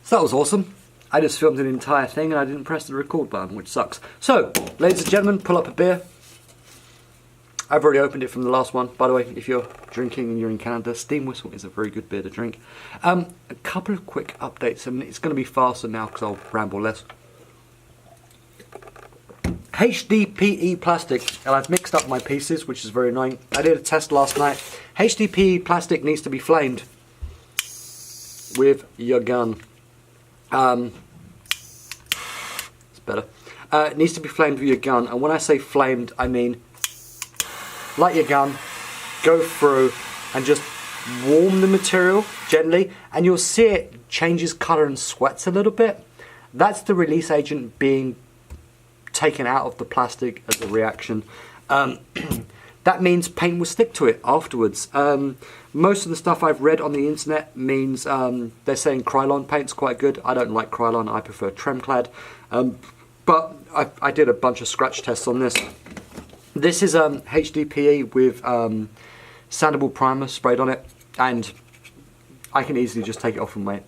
So that was awesome. I just filmed an entire thing and I didn't press the record button, which sucks. So, ladies and gentlemen, pull up a beer. I've already opened it from the last one. By the way, if you're drinking and you're in Canada, Steam Whistle is a very good beer to drink. A couple of quick updates. I mean, it's going to be faster now because I'll ramble less. HDPE plastic, and I've mixed up my pieces, which is very annoying. I did a test last night. HDPE plastic needs to be flamed with your gun. It's better. It needs to be flamed with your gun, and when I say flamed, I mean light your gun, go through, and just warm the material gently, and you'll see it changes colour and sweats a little bit. That's the release agent being taken out of the plastic as a reaction. That means paint will stick to it afterwards. Most of the stuff I've read on the internet means they're saying Krylon paint's quite good. I don't like Krylon, I prefer Tremclad. But I did a bunch of scratch tests on this. This is HDPE with sandable primer sprayed on it, and I can easily just take it off with my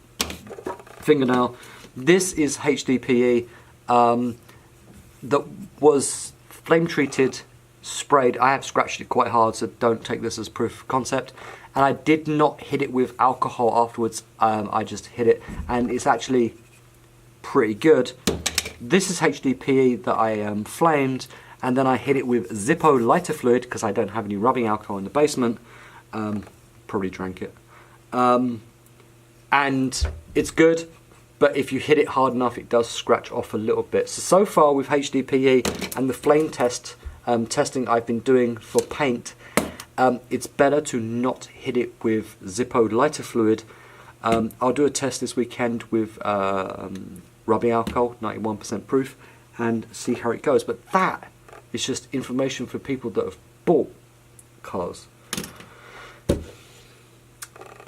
fingernail. This is HDPE that was flame treated, sprayed. I have scratched it quite hard, so don't take this as proof of concept. And I did not hit it with alcohol afterwards. I just hit it, and it's actually pretty good. This is HDPE that I flamed, and then I hit it with Zippo lighter fluid because I don't have any rubbing alcohol in the basement. Probably drank it. And it's good, but if you hit it hard enough, it does scratch off a little bit. So far with HDPE and the flame testing I've been doing for paint, it's better to not hit it with Zippo lighter fluid. I'll do a test this weekend with rubbing alcohol, 91% proof, and see how it goes. But that is just information for people that have bought colours.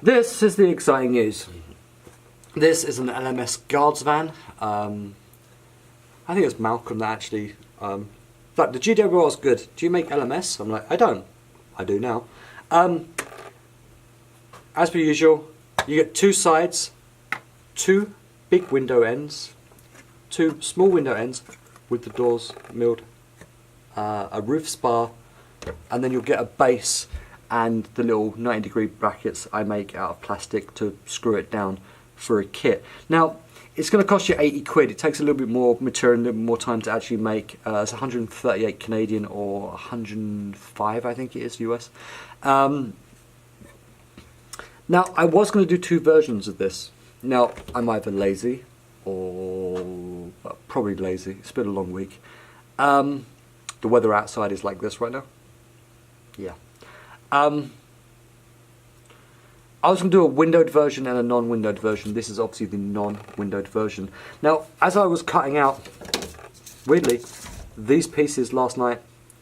This is the exciting news. This is an LMS Guards van. I think it's Malcolm that actually... like, the GWR is good. Do you make LMS? I'm like, I don't. I do now. As per usual, you get two sides, two big window ends, two small window ends with the doors milled, a roof spar, and then you'll get a base and the little 90-degree brackets I make out of plastic to screw it down for a kit. Now, it's going to cost you 80 quid. It takes a little bit more material and a little bit more time to actually make. It's 138 Canadian or 105, I think it is, US. Now, I was going to do two versions of this. Now, I'm either lazy or... well, probably lazy. It's been a long week. The weather outside is like this right now. Yeah. I was going to do a windowed version and a non-windowed version. This is obviously the non-windowed version. Now, as I was cutting out, weirdly, these pieces last night,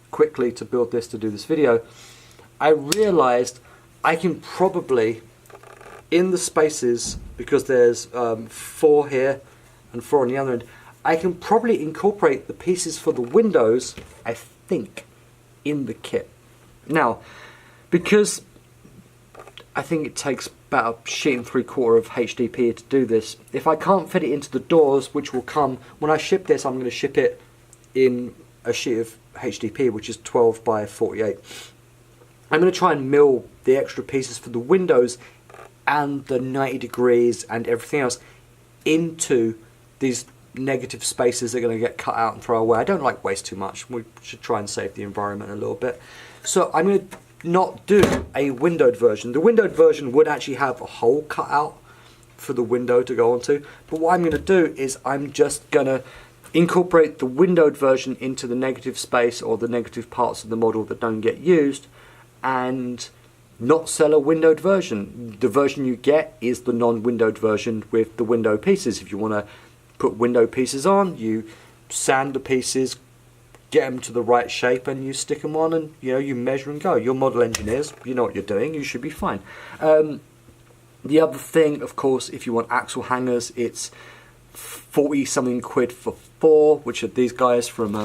quickly to build this, to do this video, I realised I can probably, in the spaces, because there's 4 here and 4 on the other end, I can probably incorporate the pieces for the windows, I think, in the kit. Now, because I think it takes about a sheet and 3/4 of HDPE to do this. If I can't fit it into the doors, which will come, when I ship this, I'm going to ship it in a sheet of HDPE, which is 12 by 48. I'm going to try and mill the extra pieces for the windows and the 90 degrees and everything else into these negative spaces that are going to get cut out and throw away. I don't like waste too much. We should try and save the environment a little bit. So I'm going to not do a windowed version. The windowed version would actually have a hole cut out for the window to go onto, but what I'm going to do is I'm just going to incorporate the windowed version into the negative space or the negative parts of the model that don't get used, and not sell a windowed version. The version you get is the non-windowed version with the window pieces. If you want to put window pieces on, you sand the pieces, get them to the right shape, and you stick them on, and you measure and go. You're model engineers, you know what you're doing, you should be fine. The other thing, of course, if you want axle hangers, it's 40 something quid for 4, which are these guys from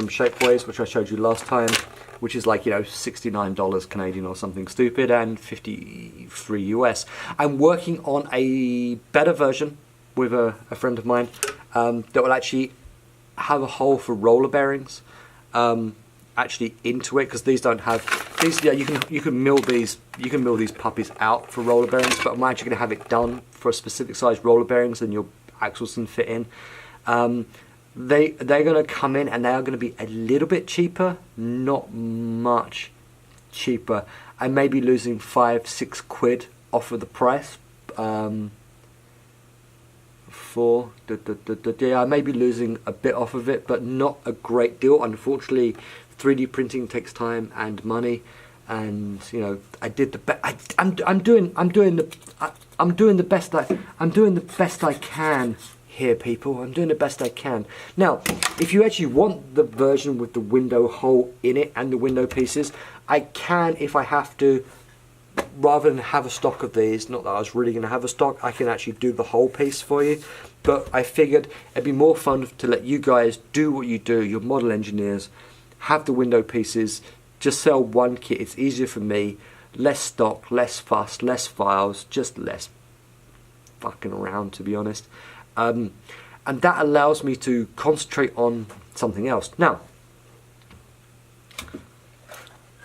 from Shapeways, which I showed you last time, which is like, you know, $69 Canadian or something stupid, and 53 US. I'm working on a better version with a friend of mine that will actually have a hole for roller bearings actually into it, because these don't have these. Yeah, you can mill these puppies out for roller bearings, but I'm actually going to have it done for a specific size roller bearings and your axles can fit in. They're going to come in and they are going to be a little bit cheaper, not much cheaper. I may be losing 5-6 quid off of the price. Yeah, I may be losing a bit off of it, but not a great deal. Unfortunately, 3D printing takes time and money, and you know, I did the I'm doing the best I can here, people. I'm doing the best I can. Now, if you actually want the version with the window hole in it and the window pieces, I can, if I have to, rather than have a stock of these, not that I was really going to have a stock, I can actually do the whole piece for you. But I figured it'd be more fun to let you guys do what you do, your model engineers, have the window pieces, just sell one kit. It's easier for me, less stock, less fuss, less files, just less fucking around, to be honest. And that allows me to concentrate on something else. Now,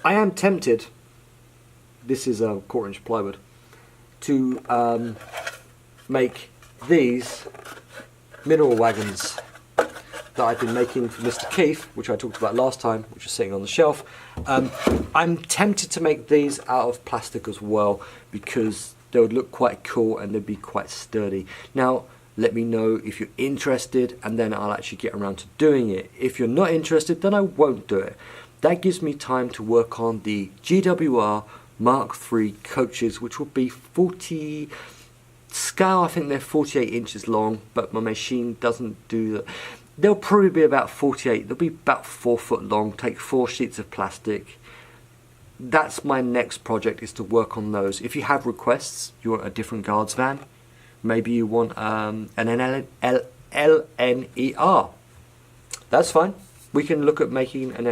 I am tempted, this is a 1/4" plywood, to make these mineral wagons that I've been making for Mr. Keith, which I talked about last time, which is sitting on the shelf. I'm tempted to make these out of plastic as well, because they would look quite cool and they'd be quite sturdy. Now, let me know if you're interested, and then I'll actually get around to doing it. If you're not interested, then I won't do it. That gives me time to work on the GWR Mark III coaches, which will be 40 scale. I think they're 48 inches long, but my machine doesn't do that. They'll probably be about 48. They'll be about 4 foot long. Take 4 sheets of plastic. That's my next project, is to work on those. If you have requests, you want a different guards van, maybe you want an LNER. That's fine. We can look at making an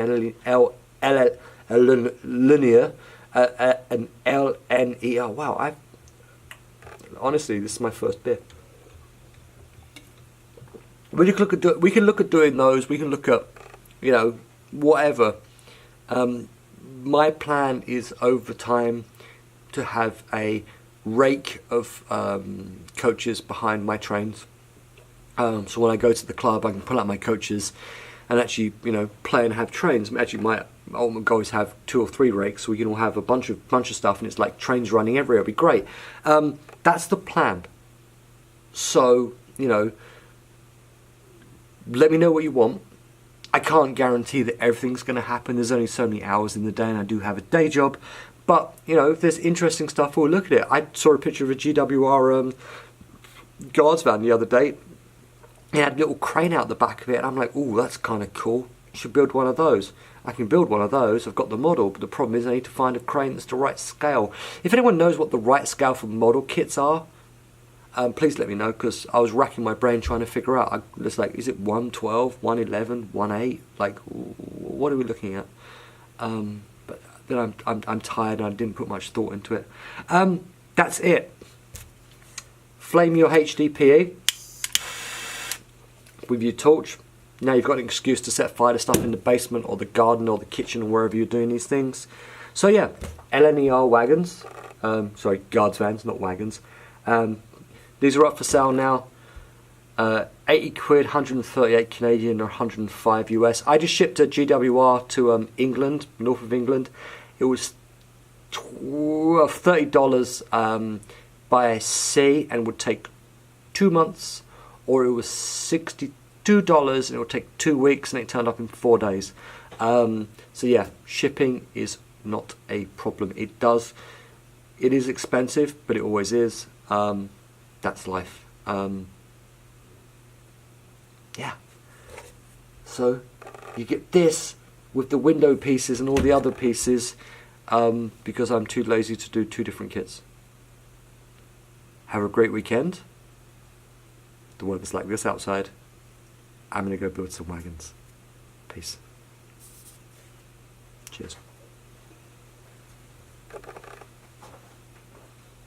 linear. An LNER. Wow, honestly, this is my first beer. We can look at doing those. We can look at, you know, whatever. My plan is over time to have a rake of coaches behind my trains. So when I go to the club, I can pull out my coaches and actually, you know, play and have trains. Actually, my ultimate goal is have 2 or 3 rakes, so we can all have a bunch of stuff, and it's like trains running everywhere. It'll be great. That's the plan. So, you know, let me know what you want. I can't guarantee that everything's going to happen. There's only so many hours in the day, and I do have a day job. But, you know, if there's interesting stuff, we'll look at it. I saw a picture of a GWR guards van the other day. It had a little crane out the back of it, and I'm like, oh, that's kind of cool. You should build one of those. I can build one of those. I've got the model, but the problem is I need to find a crane that's the right scale. If anyone knows what the right scale for model kits are, please let me know, because I was racking my brain trying to figure out. It's like, is it 112, 111, 18? Like, what are we looking at? But then I'm tired and I didn't put much thought into it. That's it. Flame your HDPE with your torch. Now you've got an excuse to set fire to stuff in the basement or the garden or the kitchen or wherever you're doing these things. So yeah, LNER wagons. Sorry, guards vans, not wagons. These are up for sale now. 80 quid, 138 Canadian or 105 US. I just shipped a GWR to England, north of England. It was $30 by sea and would take 2 months, or it was $62 and it would take 2 weeks, and it turned up in 4 days. So yeah, shipping is not a problem. It is expensive, but it always is. That's life. Yeah. So you get this with the window pieces and all the other pieces, because I'm too lazy to do 2 different kits. Have a great weekend. The weather's like this outside. I'm going to go build some wagons. Peace. Cheers.